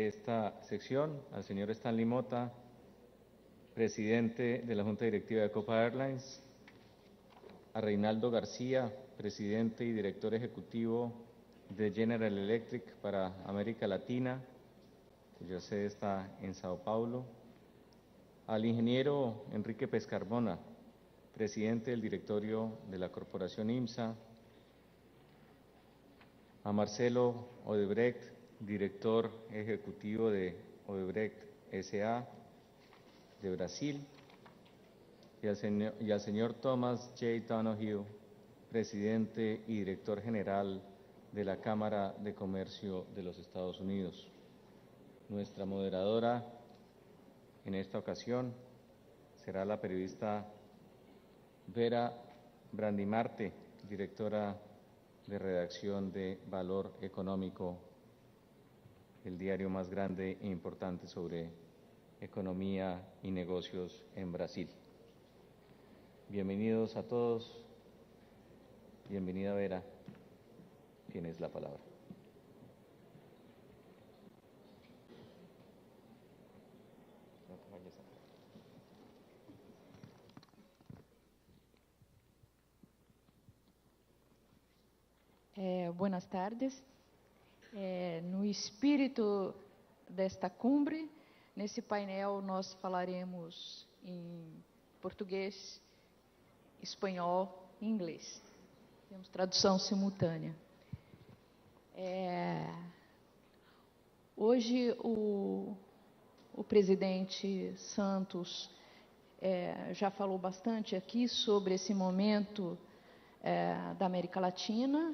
esta sección al señor Stanley Mota, presidente de la Junta Directiva de Copa Airlines, a Reinaldo García, presidente y director ejecutivo de General Electric para América Latina, cuya sede está en Sao Paulo, al ingeniero Enrique Pescarmona, presidente del directorio de la Corporación IMSA, a Marcelo Odebrecht, director ejecutivo de Odebrecht S.A. de Brasil, y al señor Thomas J. Donoghue, presidente y director general de la Cámara de Comercio de los Estados Unidos. Nuestra moderadora en esta ocasión será la periodista Vera Brandimarte, directora de redacción de Valor Económico, el diario más grande e importante sobre economía y negocios en Brasil. Bienvenidos a todos. Bienvenida Vera. Tienes la palabra. Buenas tardes. No espírito desta cumbre, nesse painel nós falaremos em português, espanhol e inglês. Temos tradução simultânea. Hoje o presidente Santos já falou bastante aqui sobre esse momento da América Latina.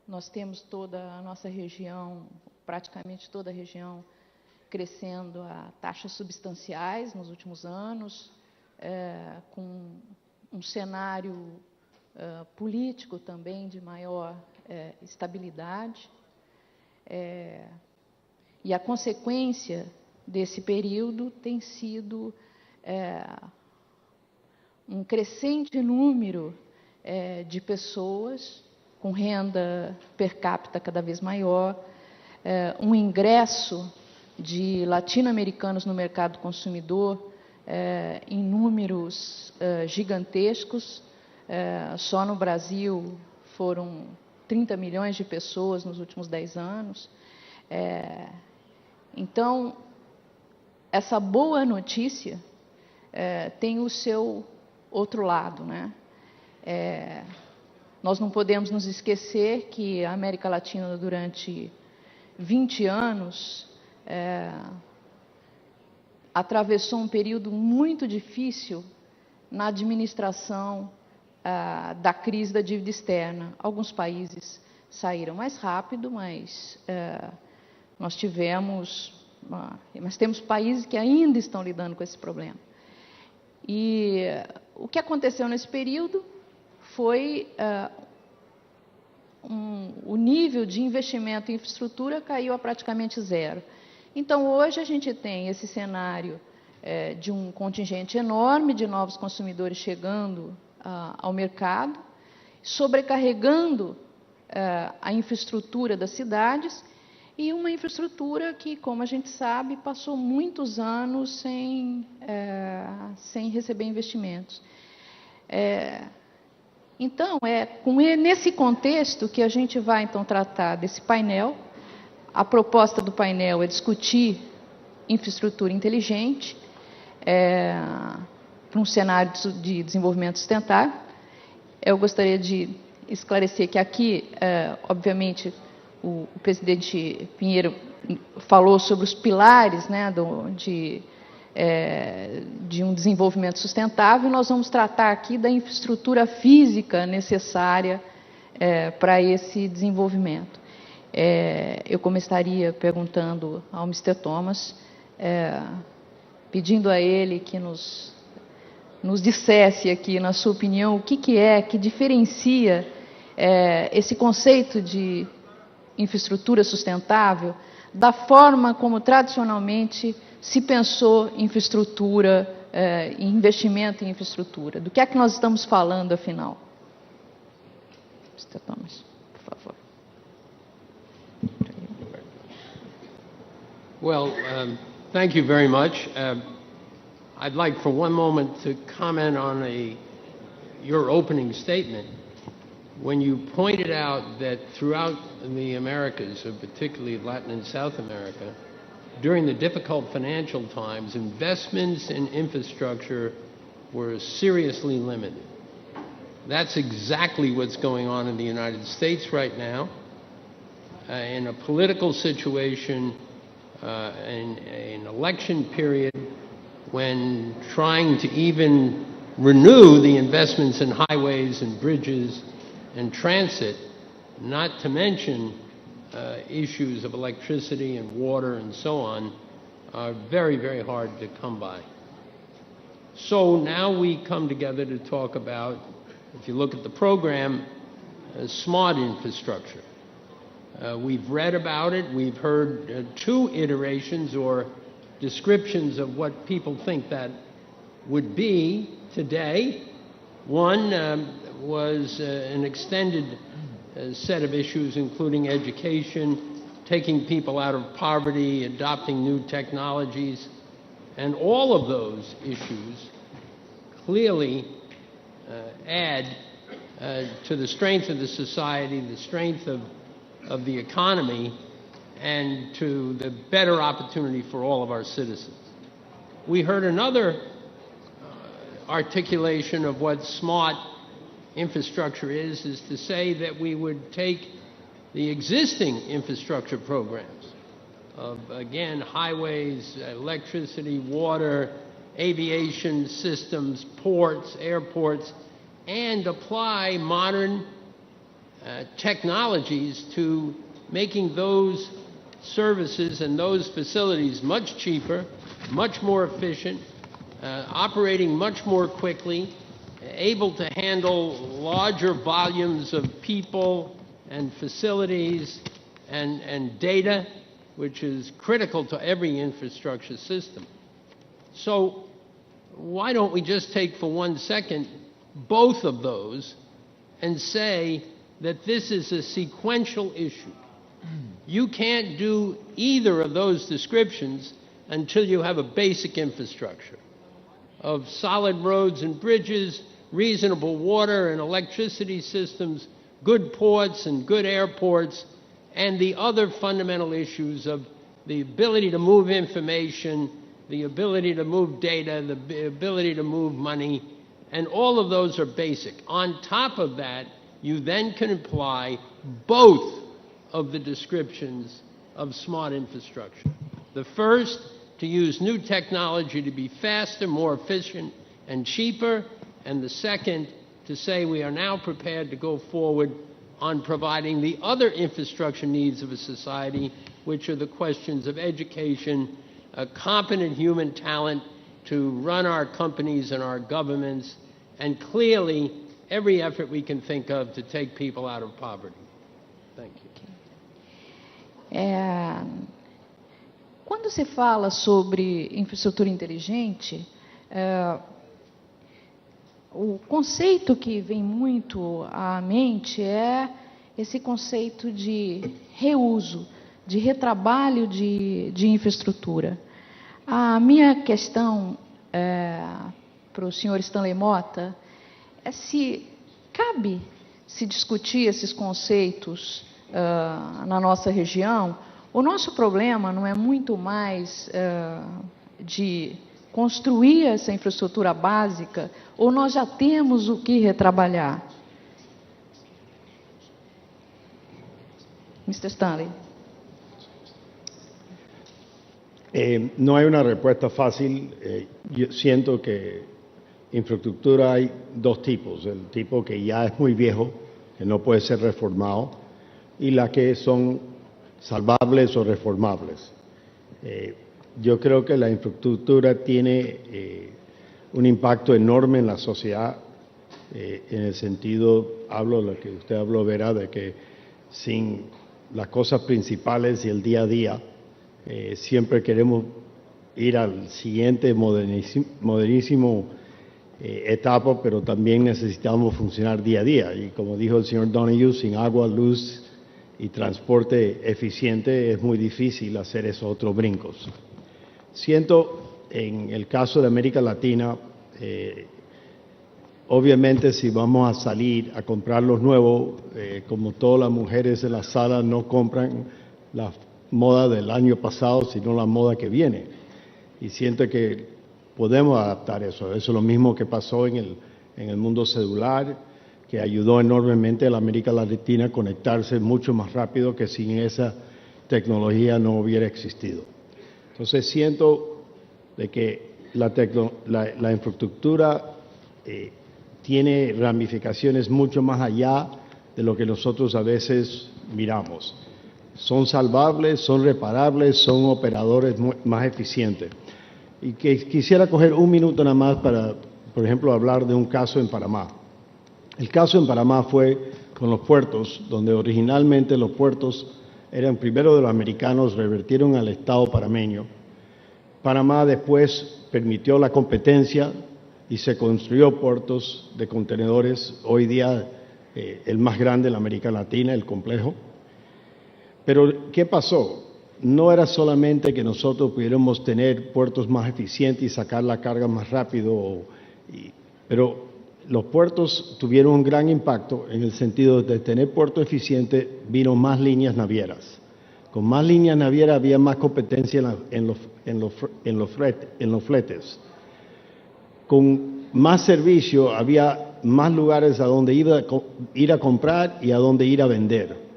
Nós temos toda a nossa região, praticamente toda a região, crescendo a taxas substanciais nos últimos anos, com um cenário político também de maior estabilidade. E a consequência desse período tem sido um crescente número de pessoas com renda per capita cada vez maior, um ingresso de latino-americanos no mercado consumidor em números gigantescos. Só no Brasil foram 30 milhões de pessoas nos últimos 10 anos. Então, essa boa notícia tem o seu outro lado, né? Nós não podemos nos esquecer que a América Latina, durante 20 anos, atravessou um período muito difícil na administração da crise da dívida externa. Alguns países saíram mais rápido, mas nós temos países que ainda estão lidando com esse problema. E o que aconteceu nesse período foi o nível de investimento em infraestrutura caiu a praticamente zero. Então, hoje a gente tem esse cenário de um contingente enorme de novos consumidores chegando ao mercado, sobrecarregando a infraestrutura das cidades, e uma infraestrutura que, como a gente sabe, passou muitos anos sem receber investimentos. Então, nesse contexto que a gente vai, então, tratar desse painel. A proposta do painel é discutir infraestrutura inteligente para um cenário de desenvolvimento sustentável. Eu gostaria de esclarecer que aqui, obviamente, o presidente Pinheiro falou sobre os pilares, né, de um desenvolvimento sustentável, e nós vamos tratar aqui da infraestrutura física necessária para esse desenvolvimento. Eu começaria perguntando ao Mr. Thomas, pedindo a ele que nos dissesse aqui, na sua opinião, o que diferencia esse conceito de infraestrutura sustentável da forma como tradicionalmente se pensou em infraestrutura, em investimento em infraestrutura. Do que é que nós estamos falando, afinal? Mr. Thomas, por favor. Well, thank you very much. I'd like for one moment to comment on your opening statement when you pointed out that throughout the Americas, particularly Latin and South America, during the difficult financial times, investments in infrastructure were seriously limited. That's exactly what's going on in the United States right now. In a political situation, in an election period, when trying to even renew the investments in highways and bridges and transit, not to mention issues of electricity and water and so on, are very, very hard to come by. So now we come together to talk about, if you look at the program, smart infrastructure. We've read about it. We've heard two iterations or descriptions of what people think that would be today. One was an extended set of issues, including education, taking people out of poverty, adopting new technologies, and all of those issues clearly add to the strength of the society, the strength of the economy, and to the better opportunity for all of our citizens. We heard another articulation of what smart infrastructure is to say that we would take the existing infrastructure programs of, again, highways, electricity, water, aviation systems, ports, airports, and apply modern technologies to making those services and those facilities much cheaper, much more efficient, operating much more quickly, able to handle larger volumes of people and facilities and data, which is critical to every infrastructure system. So why don't we just take for 1 second both of those and say that this is a sequential issue. You can't do either of those descriptions until you have a basic infrastructure of solid roads and bridges, reasonable water and electricity systems, good ports and good airports, and the other fundamental issues of the ability to move information, the ability to move data, the ability to move money, and all of those are basic. On top of that, you then can apply both of the descriptions of smart infrastructure. The first, to use new technology to be faster, more efficient, and cheaper, and the second, to say we are now prepared to go forward on providing the other infrastructure needs of a society, which are the questions of education, competent human talent to run our companies and our governments, and clearly every effort we can think of to take people out of poverty. Thank you. Quando se fala sobre infraestrutura inteligente, o conceito que vem muito à mente é esse conceito de reuso, de retrabalho de infraestrutura. A minha questão para o senhor Stanley Motta é se cabe se discutir esses conceitos na nossa região. O nosso problema não é muito mais de construir essa infraestrutura básica, ou nós já temos o que retrabalhar? Mr. Stanley. No hay una respuesta fácil. Yo siento que infraestructura hay dos tipos: el tipo que ya es muy viejo, que no puede ser reformado, y la que son salvables o reformables. Yo creo que la infraestructura tiene un impacto enorme en la sociedad, en el sentido, hablo de lo que usted habló, Vera, de que sin las cosas principales y el día a día, siempre queremos ir al siguiente modernísimo etapa, pero también necesitamos funcionar día a día. Y como dijo el señor Donoghue, sin agua, luz y transporte eficiente, es muy difícil hacer esos otros brincos. Siento, en el caso de América Latina, obviamente si vamos a salir a comprar los nuevos, como todas las mujeres de la sala no compran la moda del año pasado, sino la moda que viene. Y siento que podemos adaptar eso. Eso es lo mismo que pasó en el mundo celular, que ayudó enormemente a la América Latina a conectarse mucho más rápido que sin esa tecnología no hubiera existido. Entonces siento de que la infraestructura tiene ramificaciones mucho más allá de lo que nosotros a veces miramos. Son salvables, son reparables, son operadores más eficientes. Y que quisiera coger un minuto nada más para, por ejemplo, hablar de un caso en Panamá. El caso en Panamá fue con los puertos, donde originalmente los puertos eran primero de los americanos, revertieron al Estado panameño. Panamá después permitió la competencia y se construyó puertos de contenedores, hoy día el más grande en la América Latina, el complejo. Pero, ¿qué pasó? No era solamente que nosotros pudiéramos tener puertos más eficientes y sacar la carga más rápido, pero los puertos tuvieron un gran impacto en el sentido de tener puertos eficientes, vino más líneas navieras. Con más líneas navieras había más competencia en los fletes. Con más servicio había más lugares a donde ir a comprar y a donde ir a vender.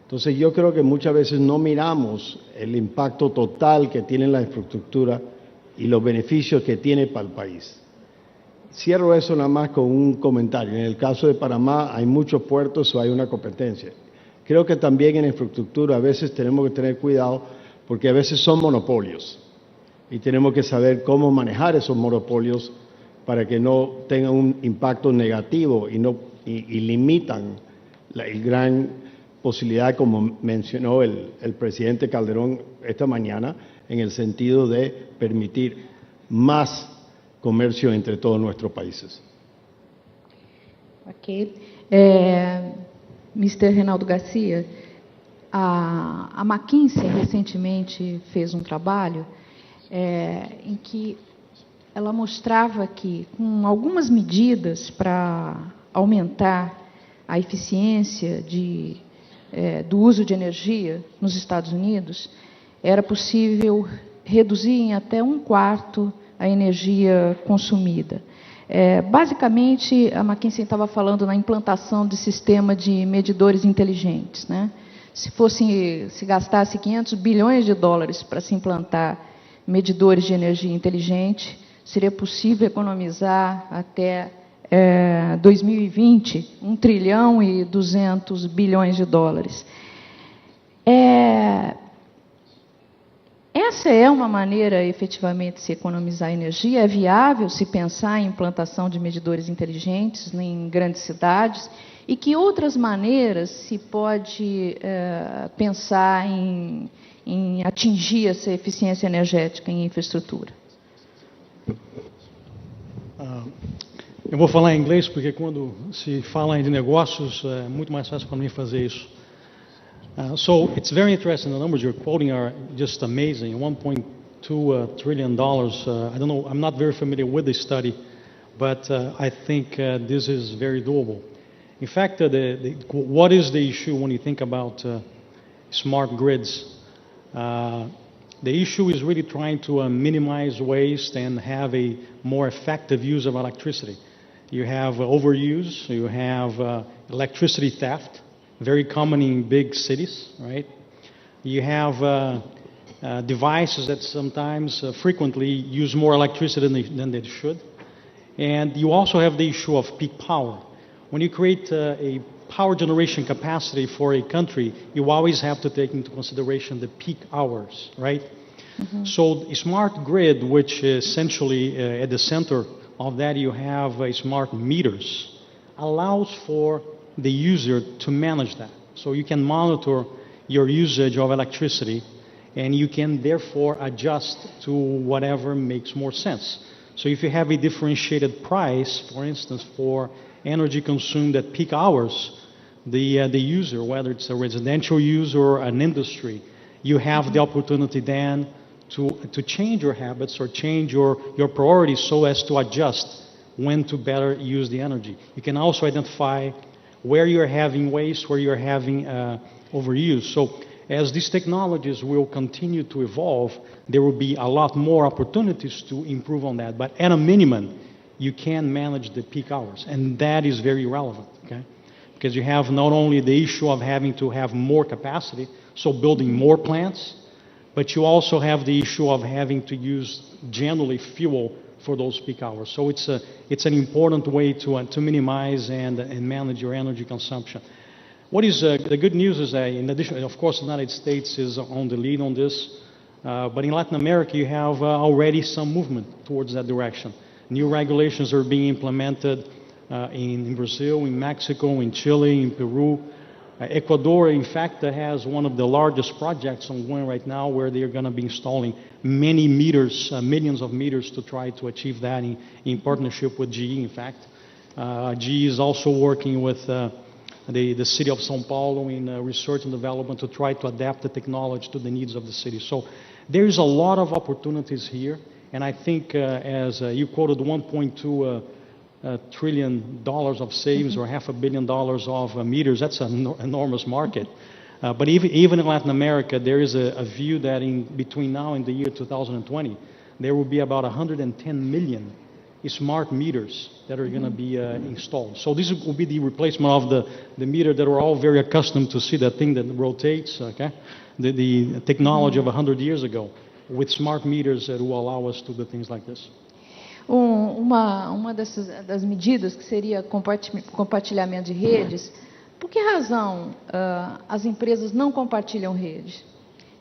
Entonces yo creo que muchas veces no miramos el impacto total que tiene la infraestructura y los beneficios que tiene para el país. Cierro eso nada más con un comentario. En el caso de Panamá hay muchos puertos o hay una competencia. Creo que también en infraestructura a veces tenemos que tener cuidado porque a veces son monopolios y tenemos que saber cómo manejar esos monopolios para que no tengan un impacto negativo y limitan la gran posibilidad, como mencionó el presidente Calderón esta mañana, en el sentido de permitir más comercio entre todos nuestros países. Ok. Mr. Reinaldo Garcia, a McKinsey recentemente fez um trabalho em que ela mostrava que, com algumas medidas para aumentar a eficiência do uso de energia nos Estados Unidos, era possível reduzir em até 1/4 a energia consumida. Basicamente, a McKinsey estava falando na implantação de sistema de medidores inteligentes, né? Se gastasse 500 bilhões de dólares para se implantar medidores de energia inteligente, seria possível economizar até 2020 1 trilhão e 200 bilhões de dólares. Essa é uma maneira, efetivamente, de se economizar energia? É viável se pensar em implantação de medidores inteligentes em grandes cidades? E que outras maneiras se pode pensar em atingir essa eficiência energética em infraestrutura? Eu vou falar em inglês porque quando se fala de negócios é muito mais fácil para mim fazer isso. So it's very interesting. The numbers you're quoting are just amazing. $1.2 trillion. I don't know. I'm not very familiar with this study, but I think this is very doable. In fact, what is the issue when you think about smart grids? The issue is really trying to minimize waste and have a more effective use of electricity. You have overuse, you have electricity theft, very common in big cities, right? You have devices that sometimes frequently use more electricity than they should. And you also have the issue of peak power. When you create a power generation capacity for a country, you always have to take into consideration the peak hours, right? Mm-hmm. So a smart grid, which essentially at the center of that you have smart meters, allows for the user to manage that. So you can monitor your usage of electricity and you can therefore adjust to whatever makes more sense. So if you have a differentiated price, for instance, for energy consumed at peak hours, the user, whether it's a residential user or an industry, you have the opportunity then to change your habits or change your priorities so as to adjust when to better use the energy. You can also identify where you're having waste, where you're having overuse. So as these technologies will continue to evolve, there will be a lot more opportunities to improve on that. But at a minimum, you can manage the peak hours, and that is very relevant, okay? Because you have not only the issue of having to have more capacity, so building more plants, but you also have the issue of having to use generally fuel for those peak hours. So it's an important way to minimize and manage your energy consumption. What is the good news is that, in addition, of course, the United States is on the lead on this, but in Latin America you have already some movement towards that direction. New regulations are being implemented in Brazil, in Mexico, in Chile, in Peru. Ecuador, in fact, has one of the largest projects ongoing right now where they're going to be installing many meters, millions of meters to try to achieve that in partnership with GE, in fact. GE is also working with the city of São Paulo in research and development to try to adapt the technology to the needs of the city. So there is a lot of opportunities here, and I think as you quoted $1.2 trillion of savings or $500 million of meters, that's an enormous market. But even in Latin America, there is a view that between now and the year 2020, there will be about 110 million smart meters that are going to be installed. So this will be the replacement of the meter that we're all very accustomed to see, that thing that rotates, okay? The technology of 100 years ago, with smart meters that will allow us to do things like this. Uma das medidas que seria compartilhamento de redes, por que razão as empresas não compartilham redes?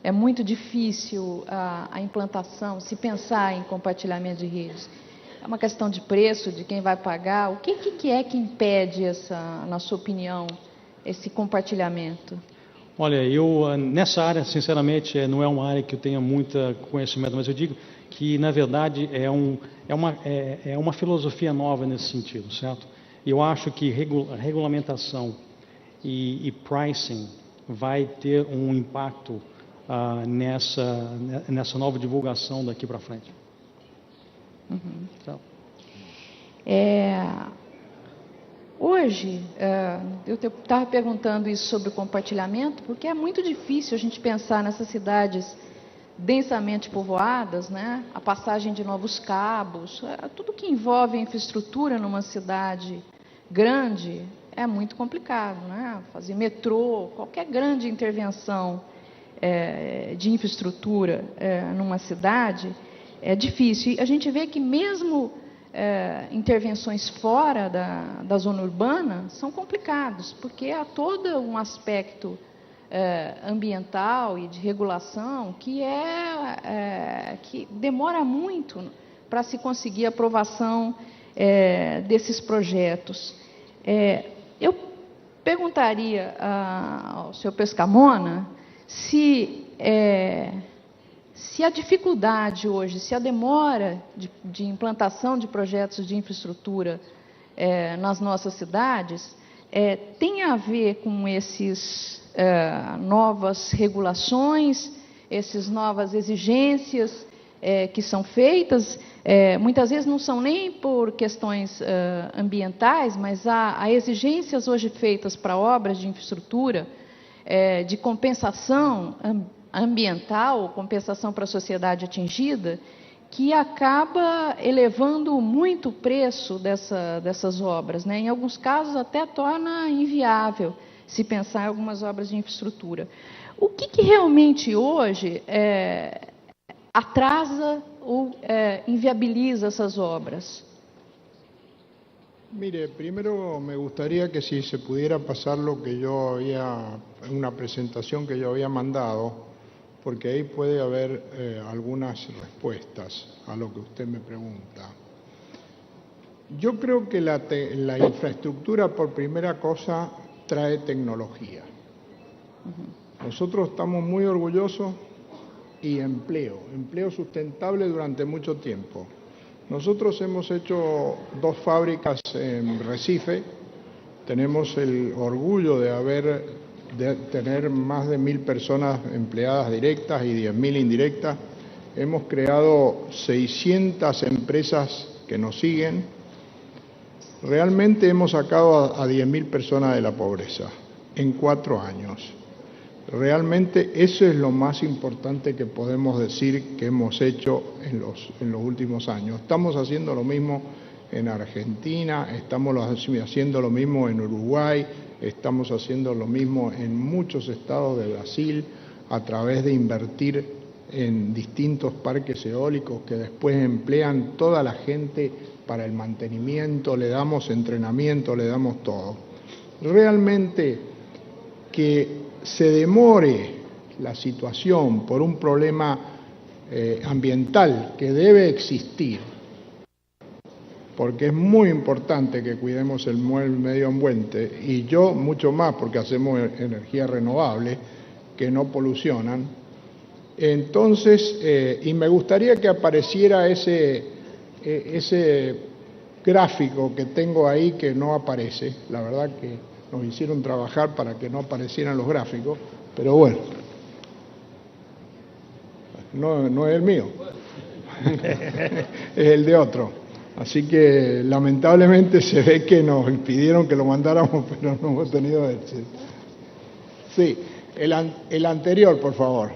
É muito difícil a implantação, se pensar em compartilhamento de redes. É uma questão de preço, de quem vai pagar. O que é que impede na sua opinião, esse compartilhamento? Olha, eu nessa área, sinceramente, não é uma área que eu tenha muito conhecimento, mas eu digo que, na verdade, é uma filosofia nova nesse sentido, certo? Eu acho que regulamentação e pricing vai ter um impacto nessa nova divulgação daqui para frente. Uhum. Então. Hoje, eu estava perguntando isso sobre o compartilhamento, porque é muito difícil a gente pensar nessas cidades densamente povoadas, né? A passagem de novos cabos, tudo que envolve a infraestrutura numa cidade grande é muito complicado, né? Fazer metrô, qualquer grande intervenção de infraestrutura numa cidade é difícil. E a gente vê que mesmo intervenções fora da zona urbana são complicados, porque há todo um aspecto ambiental e de regulação que demora muito para se conseguir a aprovação desses projetos. Eu perguntaria ao senhor Pescarmona se a dificuldade hoje, se a demora de implantação de projetos de infraestrutura nas nossas cidades tem a ver com esses novas regulações, essas novas exigências que são feitas, muitas vezes não são nem por questões ambientais, mas há exigências hoje feitas para obras de infraestrutura, de compensação ambiental, compensação para a sociedade atingida, que acaba elevando muito o preço dessas obras, né? Em alguns casos até torna inviável se pensar em algumas obras de infraestrutura. O que realmente hoje atrasa ou inviabiliza essas obras? Mire, primero me gustaría que si se pudiera pasar lo que yo había, una presentación que yo había mandado, porque ahí puede haber algunas respuestas a lo que usted me pregunta. Yo creo que la infraestructura, por primera cosa, trae tecnología. Nosotros estamos muy orgullosos y empleo sustentable durante mucho tiempo. Nosotros hemos hecho 2 fábricas en Recife, tenemos el orgullo de tener más de 1.000 personas empleadas directas y 10.000 indirectas. Hemos creado 600 empresas que nos siguen. Realmente hemos sacado a 10.000 personas de la pobreza en 4 años. Realmente eso es lo más importante que podemos decir que hemos hecho en los últimos años. Estamos haciendo lo mismo en Argentina, estamos haciendo lo mismo en Uruguay, estamos haciendo lo mismo en muchos estados de Brasil a través de invertir en distintos parques eólicos que después emplean toda la gente para el mantenimiento, le damos entrenamiento, le damos todo. Realmente que se demore la situación por un problema ambiental que debe existir, porque es muy importante que cuidemos el medio ambiente, y yo mucho más porque hacemos energía renovable que no polucionan. Entonces, y me gustaría que apareciera ese gráfico que tengo ahí que no aparece. La verdad que nos hicieron trabajar para que no aparecieran los gráficos, pero bueno, no es el mío, es el de otro. Así que lamentablemente se ve que nos pidieron que lo mandáramos, pero no hemos tenido éxito. Sí, el anterior, por favor.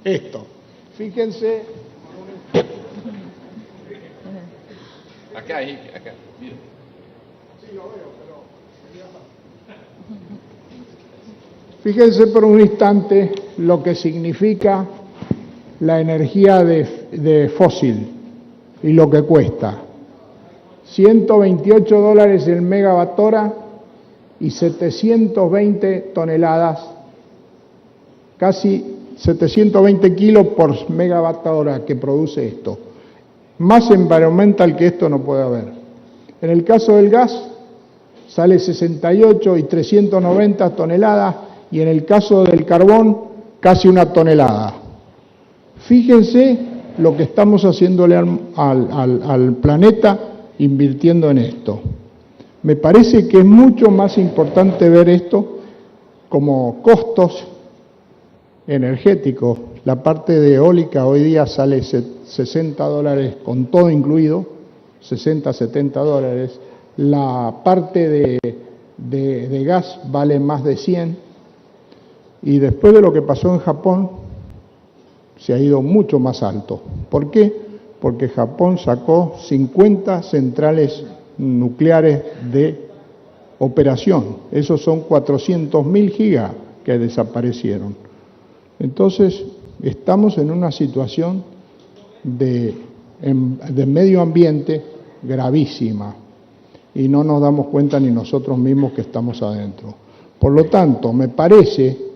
Esto, fíjense. Acá, acá, mira. Sí, lo veo, pero... Fíjense por un instante lo que significa la energía de fósil y lo que cuesta. $128 el megawatt hora y 720 toneladas, casi 720 kilos por megawatt hora que produce esto. Más environmental que esto no puede haber. En el caso del gas, sale 68 y 390 toneladas, y en el caso del carbón, casi 1 tonelada. Fíjense lo que estamos haciéndole al planeta invirtiendo en esto. Me parece que es mucho más importante ver esto como costos energéticos. La parte de eólica hoy día sale $60 con todo incluido, 60, 70 dólares. La parte de gas vale más de 100. Y después de lo que pasó en Japón, se ha ido mucho más alto. ¿Por qué? Porque Japón sacó 50 centrales nucleares de operación. Esos son 400.000 gigas que desaparecieron. Entonces, estamos en una situación de medio ambiente gravísima y no nos damos cuenta ni nosotros mismos que estamos adentro. Por lo tanto, me parece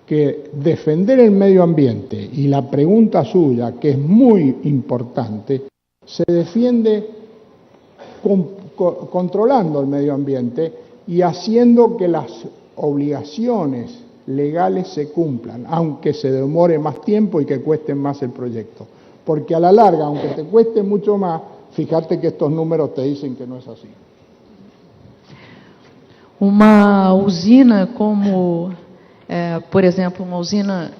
que defender el medio ambiente y la pregunta suya, que es muy importante, se defiende controlando el medio ambiente y haciendo que las obligaciones legales se cumplan, aunque se demore más tiempo y que cueste más el proyecto. Porque a la larga, aunque te cueste mucho más, fíjate que estos números te dicen que no es así. Uma usina como, por exemplo, uma usina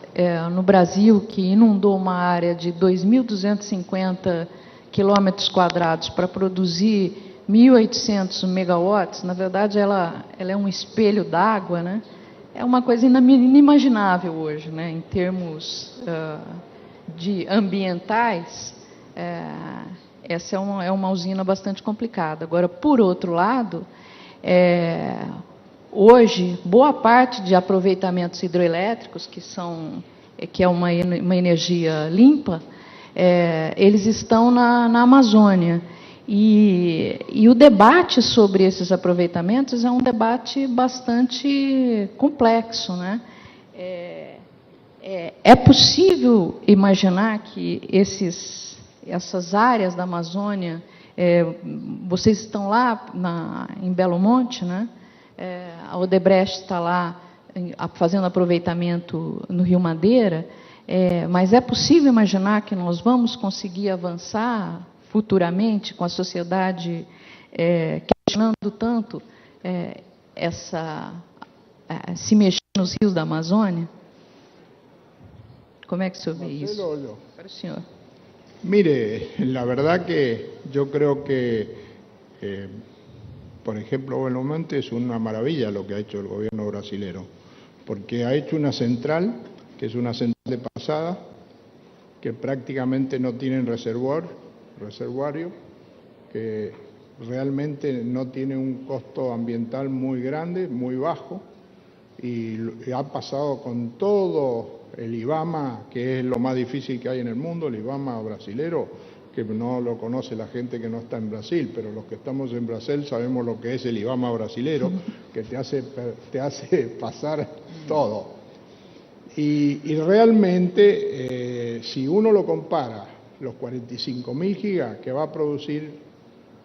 no Brasil que inundou uma área de 2.250 quilômetros quadrados para produzir 1.800 megawatts, na verdade ela é um espelho d'água, né? É uma coisa inimaginável hoje, né? Em termos de ambientais, essa é uma usina bastante complicada. Agora, por outro lado, hoje, boa parte de aproveitamentos hidroelétricos, que é uma energia limpa, eles estão na Amazônia. E o debate sobre esses aproveitamentos é um debate bastante complexo, né? É possível imaginar que essas áreas da Amazônia, vocês estão lá em Belo Monte, né? A Odebrecht está lá fazendo aproveitamento no Rio Madeira, mas é possível imaginar que nós vamos conseguir avançar futuramente com a sociedade questionando tanto se mexer nos rios da Amazônia? Como é que o senhor vê isso? Para o senhor. Mire, la verdad que yo creo que, por ejemplo, Belo Monte es una maravilla lo que ha hecho el gobierno brasilero, porque ha hecho una central, que es una central de pasada, que prácticamente no tienen reservorio, que realmente no tiene un costo ambiental muy grande, muy bajo, y ha pasado con todo el IBAMA, que es lo más difícil que hay en el mundo, el IBAMA brasilero, que no lo conoce la gente que no está en Brasil, pero los que estamos en Brasil sabemos lo que es el IBAMA brasilero, que te hace pasar todo. Y realmente, si uno lo compara, los 45.000 gigas que va a producir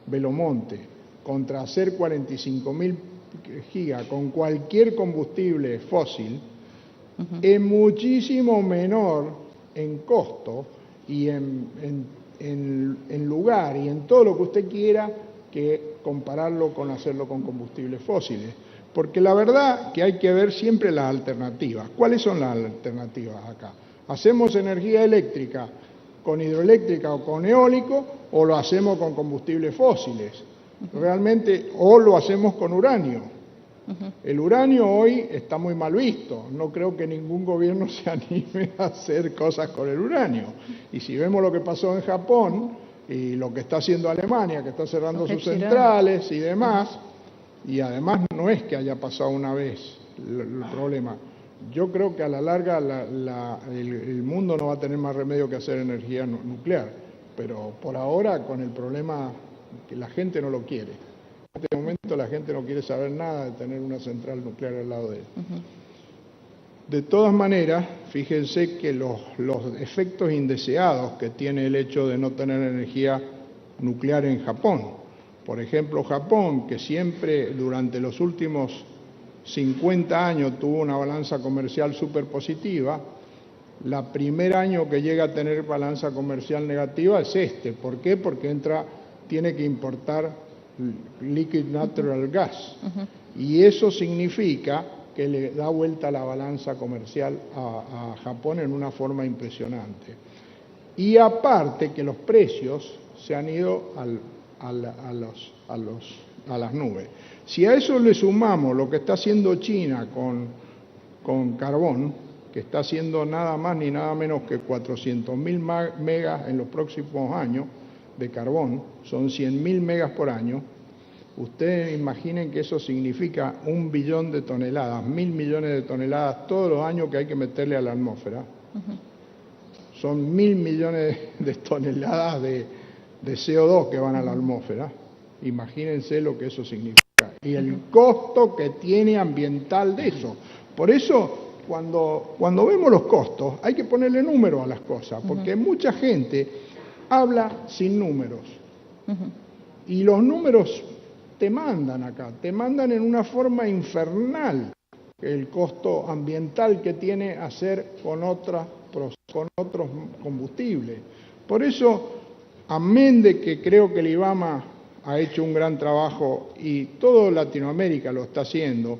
Belo Monte contra hacer 45.000 gigas con cualquier combustible fósil, es muchísimo menor en costo y en lugar y en todo lo que usted quiera que compararlo con hacerlo con combustibles fósiles. Porque la verdad que hay que ver siempre las alternativas. ¿Cuáles son las alternativas acá? ¿Hacemos energía eléctrica con hidroeléctrica o con eólico o lo hacemos con combustibles fósiles? Realmente, o lo hacemos con uranio. El uranio hoy está muy mal visto. No creo que ningún gobierno se anime a hacer cosas con el uranio. Y si vemos lo que pasó en Japón y lo que está haciendo Alemania, que está cerrando sus centrales y demás, y además no es que haya pasado una vez el problema. Yo creo que a la larga el mundo no va a tener más remedio que hacer energía nuclear, pero por ahora con el problema que la gente no lo quiere. En este momento la gente no quiere saber nada de tener una central nuclear al lado de él. De todas maneras, fíjense que los efectos indeseados que tiene el hecho de no tener energía nuclear en Japón. Por ejemplo, Japón, que siempre durante los últimos 50 años tuvo una balanza comercial súper positiva, el primer año que llega a tener balanza comercial negativa es este. ¿Por qué? Porque tiene que importar liquid natural gas. Y eso significa que le da vuelta la balanza comercial a Japón en una forma impresionante. Y aparte que los precios se han ido a las nubes. Si a eso le sumamos lo que está haciendo China con carbón, que está haciendo nada más ni nada menos que 400.000 megas en los próximos años de carbón, son 100.000 megas por año, ustedes imaginen que eso significa 1 billón de toneladas, 1.000 millones de toneladas todos los años que hay que meterle a la atmósfera. Son 1.000 millones de toneladas de CO2 que van a la atmósfera. Imagínense lo que eso significa. Y el costo que tiene ambiental de eso. Por eso, cuando vemos los costos, hay que ponerle número a las cosas, porque mucha gente habla sin números. Y los números te mandan acá, te mandan en una forma infernal el costo ambiental que tiene hacer con otros combustibles. Por eso, amén de que creo que el IBAMA ha hecho un gran trabajo y toda Latinoamérica lo está haciendo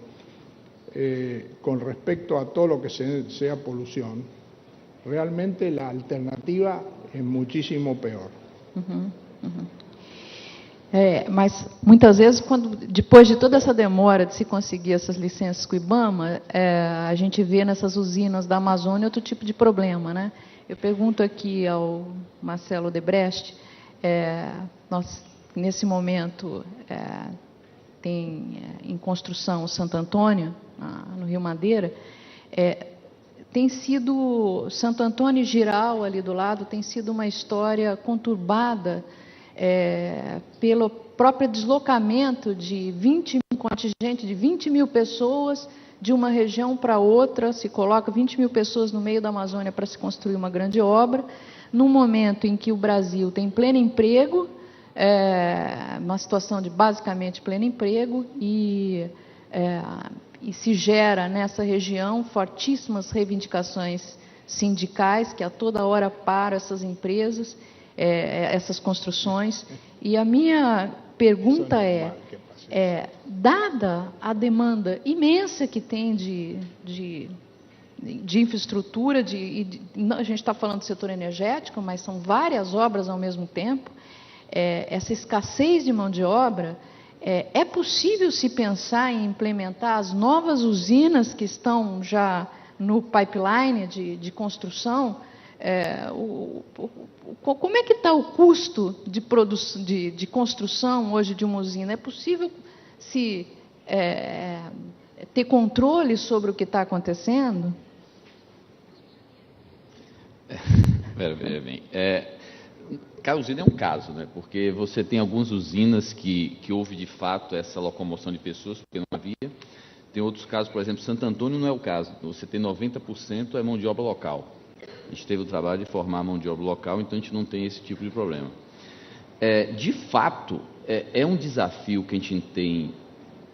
con respecto a todo lo que sea polución, realmente la alternativa es muchísimo peor. Mas muitas vezes, depois de toda essa demora de se conseguir essas licenças com o IBAMA, a gente vê nessas usinas da Amazônia outro tipo de problema, né? Eu pergunto aqui ao Marcelo Odebrecht, nós, nesse momento, tem em construção o Santo Antônio, no Rio Madeira, tem sido, Santo Antônio e Jirau, ali do lado, tem sido uma história conturbada pelo próprio deslocamento de um contingente de 20 mil pessoas de uma região para outra, se coloca 20 mil pessoas no meio da Amazônia para se construir uma grande obra, num momento em que o Brasil tem pleno emprego, uma situação de basicamente pleno emprego, e se gera nessa região fortíssimas reivindicações sindicais que a toda hora param essas empresas, essas construções. E a minha pergunta dada a demanda imensa que tem de infraestrutura, a gente está falando do setor energético, mas são várias obras ao mesmo tempo, essa escassez de mão de obra, é possível se pensar em implementar as novas usinas que estão já no pipeline de construção? Como é que está o custo de construção hoje de uma usina? É possível se ter controle sobre o que está acontecendo? Veja bem, cada usina é um caso, né? Porque você tem algumas usinas que houve de fato essa locomoção de pessoas, porque não havia. Tem outros casos, por exemplo, Santo Antônio não é o caso. Você tem 90% é mão de obra local. A gente teve o trabalho de formar mão de obra local, então a gente não tem esse tipo de problema. De fato, é um desafio que a gente tem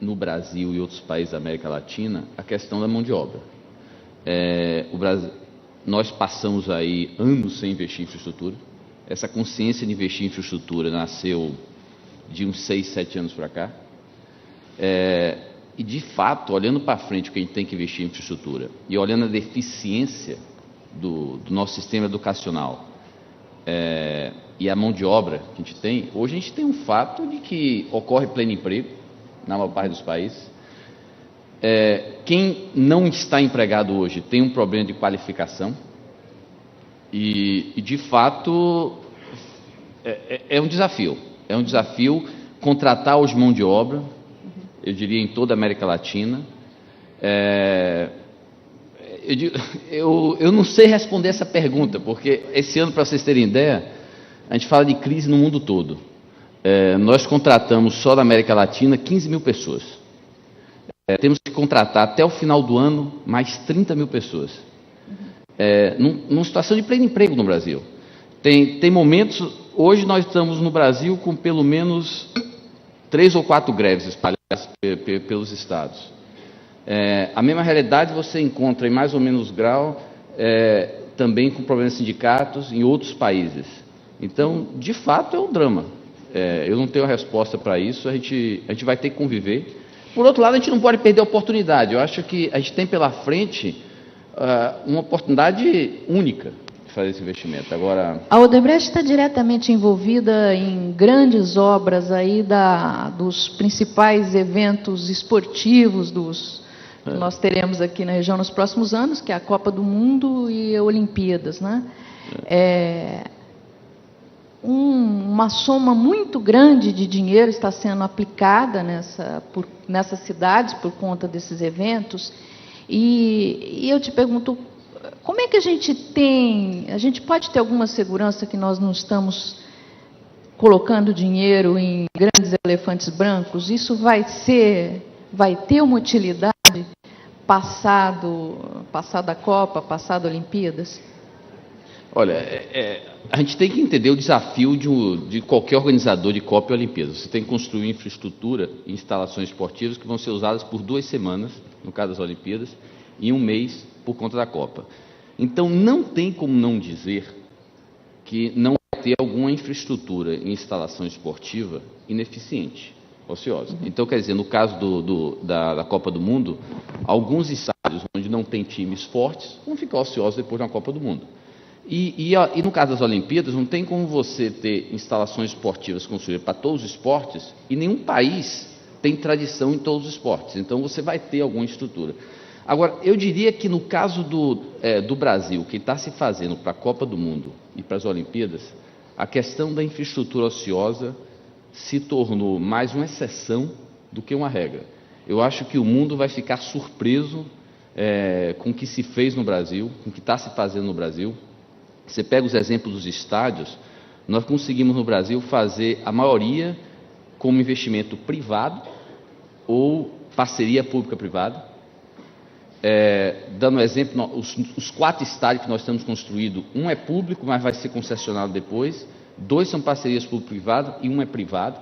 no Brasil e outros países da América Latina, a questão da mão de obra. Nós passamos aí anos sem investir em infraestrutura. Essa consciência de investir em infraestrutura nasceu de uns 6, 7 anos para cá. E, de fato, olhando para frente o que a gente tem que investir em infraestrutura e olhando a deficiência do nosso sistema educacional e a mão de obra que a gente tem, hoje a gente tem um fato de que ocorre pleno emprego na maior parte dos países. Quem não está empregado hoje tem um problema de qualificação e de fato, é um desafio. É um desafio contratar hoje mão de obra, eu diria em toda a América Latina. Eu não sei responder essa pergunta, porque esse ano, para vocês terem ideia, a gente fala de crise no mundo todo. Nós contratamos só da América Latina 15 mil pessoas. Temos que contratar até o final do ano mais 30 mil pessoas. Numa situação de pleno emprego no Brasil. Tem momentos, hoje nós estamos no Brasil com pelo menos 3 ou 4 greves espalhadas pelos estados. A mesma realidade você encontra em mais ou menos grau também com problemas de sindicatos em outros países. Então, de fato, é um drama. Eu não tenho a resposta para isso, a gente vai ter que conviver. Por outro lado, a gente não pode perder a oportunidade. Eu acho que a gente tem pela frente uma oportunidade única de fazer esse investimento. Agora, a Odebrecht está diretamente envolvida em grandes obras aí dos principais eventos esportivos que nós teremos aqui na região nos próximos anos, que é a Copa do Mundo e a Olimpíadas, né? Uma soma muito grande de dinheiro está sendo aplicada nessas cidades por conta desses eventos. E eu te pergunto, como é que a gente pode ter alguma segurança que nós não estamos colocando dinheiro em grandes elefantes brancos? Isso vai ter uma utilidade passado a Copa, passado a Olimpíadas? Olha, a gente tem que entender o desafio de qualquer organizador de Copa e Olimpíadas. Você tem que construir infraestrutura e instalações esportivas que vão ser usadas por 2 semanas, no caso das Olimpíadas, e 1 mês por conta da Copa. Então, não tem como não dizer que não vai ter alguma infraestrutura em instalação esportiva ineficiente, ociosa. Então, quer dizer, no caso da Copa do Mundo, alguns estádios onde não tem times fortes vão ficar ociosos depois de uma Copa do Mundo. E no caso das Olimpíadas, não tem como você ter instalações esportivas construídas para todos os esportes e nenhum país tem tradição em todos os esportes. Então, você vai ter alguma estrutura. Agora, eu diria que no caso do Brasil, que está se fazendo para a Copa do Mundo e para as Olimpíadas, a questão da infraestrutura ociosa se tornou mais uma exceção do que uma regra. Eu acho que o mundo vai ficar surpreso com o que se fez no Brasil, com o que está se fazendo no Brasil. Você pega os exemplos dos estádios, nós conseguimos no Brasil fazer a maioria como investimento privado ou parceria pública-privada. Dando exemplo, os 4 estádios que nós temos construído, um é público, mas vai ser concessionado depois, 2 são parcerias público-privado e 1 é privado.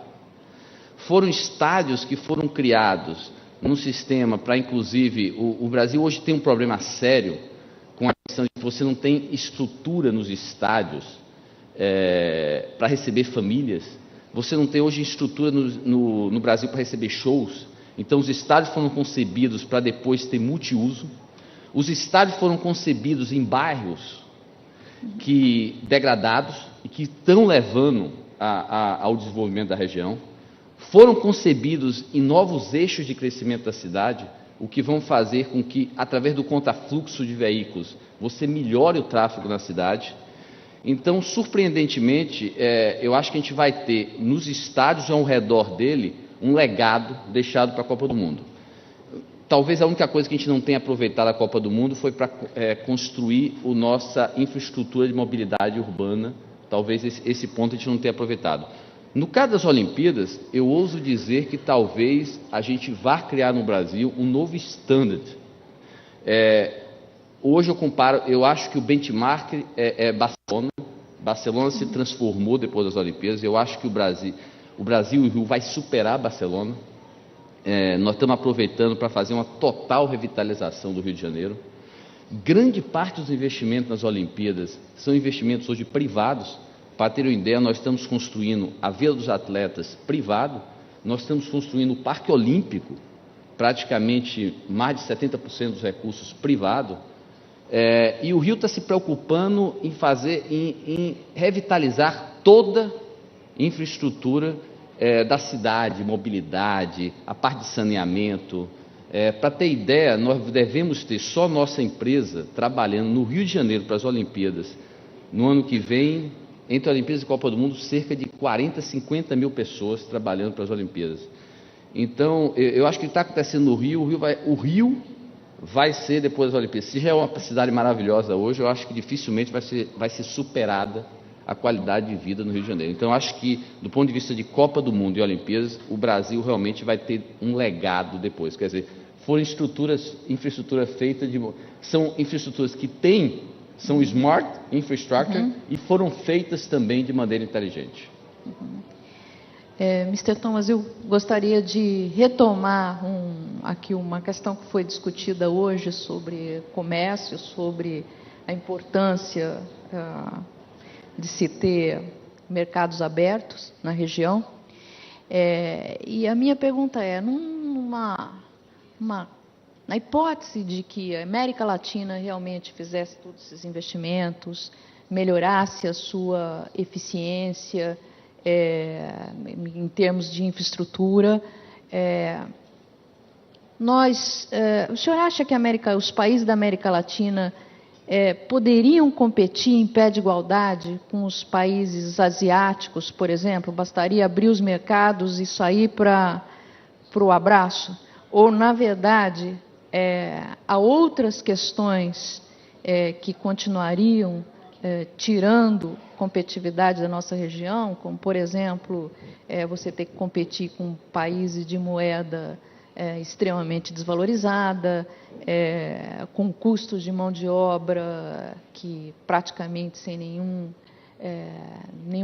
Foram estádios que foram criados num sistema para, inclusive, o Brasil hoje tem um problema sério com a questão de que você não tem estrutura nos estádios para receber famílias. Você não tem hoje estrutura no Brasil para receber shows. Então, os estádios foram concebidos para depois ter multiuso. Os estádios foram concebidos em bairros degradados e que estão levando ao desenvolvimento da região. Foram concebidos em novos eixos de crescimento da cidade, o que vão fazer com que, através do contrafluxo de veículos, você melhore o tráfego na cidade. Então, surpreendentemente, eu acho que a gente vai ter, nos estádios ao redor dele, um legado deixado para a Copa do Mundo. Talvez a única coisa que a gente não tenha aproveitado a Copa do Mundo foi para construir a nossa infraestrutura de mobilidade urbana. Talvez esse ponto a gente não tenha aproveitado. No caso das Olimpíadas, eu ouso dizer que talvez a gente vá criar no Brasil um novo standard. Hoje eu acho que o benchmark é Barcelona. Barcelona se transformou depois das Olimpíadas. Eu acho que o Brasil e o Rio vai superar Barcelona. Nós estamos aproveitando para fazer uma total revitalização do Rio de Janeiro. Grande parte dos investimentos nas Olimpíadas são investimentos hoje privados. Para ter uma ideia, nós estamos construindo a Vila dos Atletas privado, nós estamos construindo o Parque Olímpico, praticamente mais de 70% dos recursos privado, e o Rio está se preocupando em revitalizar toda a infraestrutura da cidade, mobilidade, a parte de saneamento. Para ter ideia, nós devemos ter só nossa empresa trabalhando no Rio de Janeiro para as Olimpíadas. No ano que vem, entre a Olimpíadas e a Copa do Mundo, cerca de 40, 50 mil pessoas trabalhando para as Olimpíadas. Então, eu acho que está acontecendo no Rio. O Rio vai ser, depois das Olimpíadas, se já é uma cidade maravilhosa hoje, eu acho que dificilmente vai ser superada a qualidade de vida no Rio de Janeiro. Então, eu acho que, do ponto de vista de Copa do Mundo e Olimpíadas, o Brasil realmente vai ter um legado depois. Quer dizer, foram infraestrutura feita são infraestruturas que são smart infrastructure e foram feitas também de maneira inteligente. Mr. Thomas, eu gostaria de retomar aqui uma questão que foi discutida hoje sobre comércio, sobre a importância de se ter mercados abertos na região. E a minha pergunta é, na hipótese de que a América Latina realmente fizesse todos esses investimentos, melhorasse a sua eficiência em termos de infraestrutura, o senhor acha que os países da América Latina poderiam competir em pé de igualdade com os países asiáticos, por exemplo? Bastaria abrir os mercados e sair para o abraço? Ou, na verdade, há outras questões que continuariam tirando competitividade da nossa região, como, por exemplo, você ter que competir com países de moeda extremamente desvalorizada, com custos de mão de obra que praticamente sem nenhum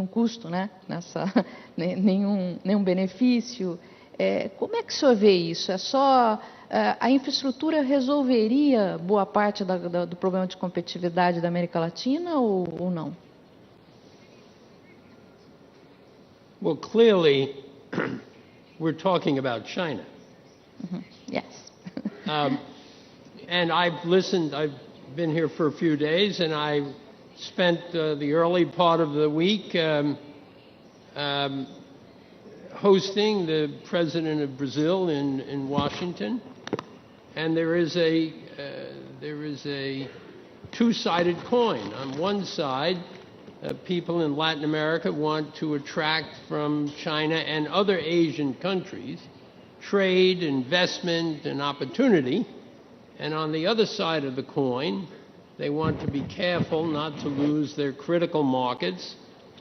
custo, né? Nenhum benefício. Como é que o senhor vê isso? A infraestrutura resolveria boa parte do problema de competitividade da América Latina ou não? Well, clearly, we're talking about China. Yes. And I've been here for a few days, and I spent the early part of the week hosting the president of Brazil in Washington. And there is a two-sided coin. On one side, people in Latin America want to attract from China and other Asian countries trade, investment, and opportunity. And on the other side of the coin, they want to be careful not to lose their critical markets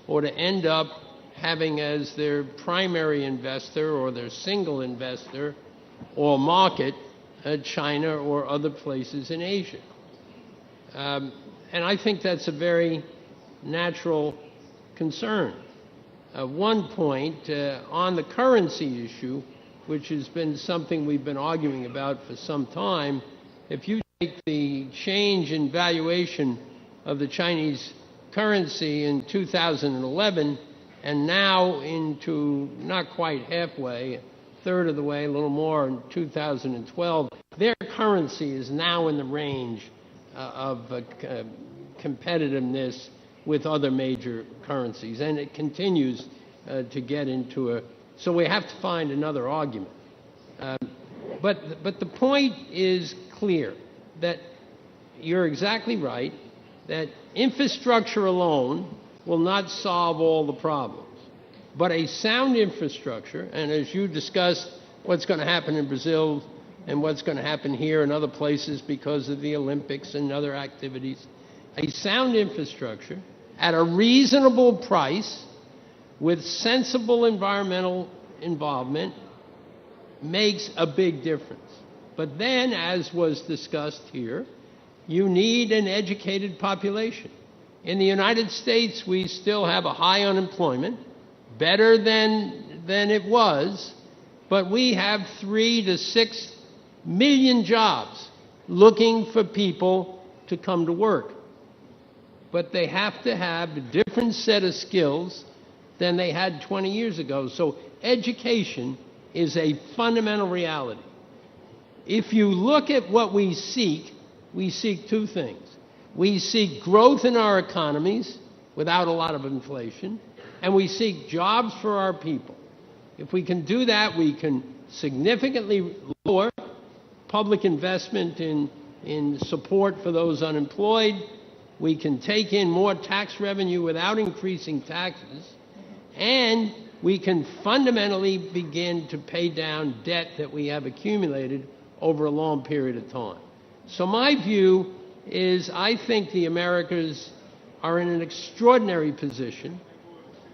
or to end up having as their primary investor or their single investor or market China or other places in Asia. And I think that's a very natural concern. One point on the currency issue, which has been something we've been arguing about for some time, if you take the change in valuation of the Chinese currency in 2011 and now into not quite halfway, a third of the way, a little more in 2012, their currency is now in the range of competitiveness with other major currencies, and it continues to get into a... So we have to find another argument. But the point is clear, that you're exactly right, that infrastructure alone will not solve all the problems. But a sound infrastructure, and as you discussed what's going to happen in Brazil and what's going to happen here and other places because of the Olympics and other activities, a sound infrastructure at a reasonable price with sensible environmental involvement makes a big difference. But then, as was discussed here, you need an educated population. In the United States, we still have a high unemployment, better than it was, but we have 3 to 6 million jobs looking for people to come to work. But they have to have a different set of skills than they had 20 years ago. So education is a fundamental reality. If you look at what we seek two things. We seek growth in our economies without a lot of inflation, and we seek jobs for our people. If we can do that, we can significantly lower public investment in support for those unemployed. We can take in more tax revenue without increasing taxes, and we can fundamentally begin to pay down debt that we have accumulated over a long period of time. So my view is I think the Americas are in an extraordinary position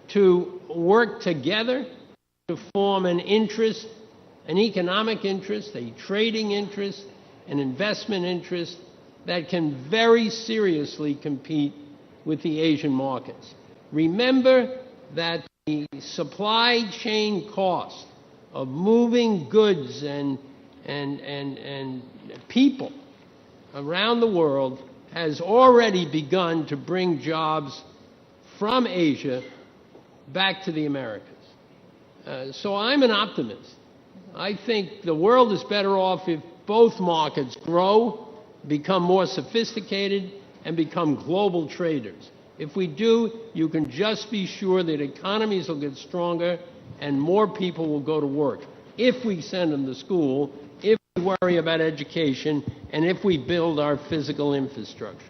to work together to form an interest, an economic interest, a trading interest, an investment interest that can very seriously compete with the Asian markets. Remember that the supply chain cost of moving goods and people around the world has already begun to bring jobs from Asia back to the Americas. So I'm an optimist. I think the world is better off if both markets grow, become more sophisticated, and become global traders. If we do, you can just be sure that economies will get stronger and more people will go to work. If we send them to school, if we worry about education, and if we build our physical infrastructure.